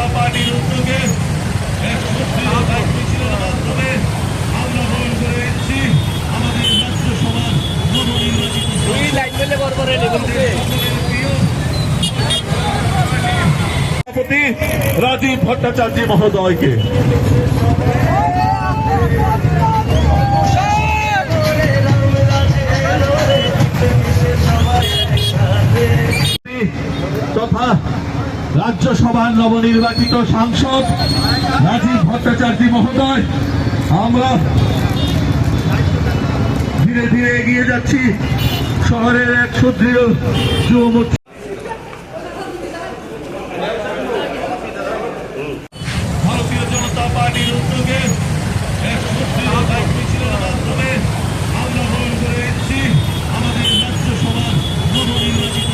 জনতা পার্টির উদ্যোগে এক সক্রিয় বাইক মিছিলের মাধ্যমে আমরা গ্রহণ করে এসেছি আমাদের রাজ্যসভার নবনির্বাচিত সভাপতি রাজীব ভট্টাচার্য মহোদয়কে। তথা রাজ্যসভার নবনির্বাচিত সাংসদ রাজীব ভট্টাচার্য মহোদয়, আমরা ধীরে ধীরে এগিয়ে যাচ্ছি শহরের এক সুদৃঢ় যুব মোর্চা। ভারতীয় জনতা পার্টির উদ্যোগে এক সুদৃঢ় বাইক মিছিলের মাধ্যমে আমরা গ্রহণ করে এসেছি আমাদের রাজ্যসভার নবনির্বাচিত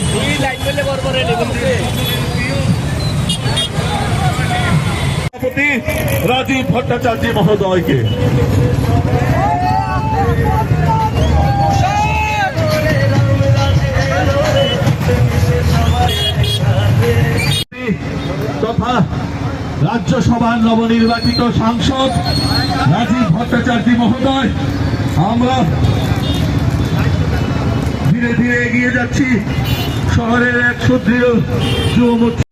সভাপতি রাজীব ভট্টাচার্য মহোদয়কে। তথা রাজ্যসভার নবনির্বাচিত সাংসদ রাজীব ভট্টাচার্য মহোদয়, আমরা ধীরে ধীরে এগিয়ে যাচ্ছি শহরের এক সুদৃঢ় যুব মোর্চা।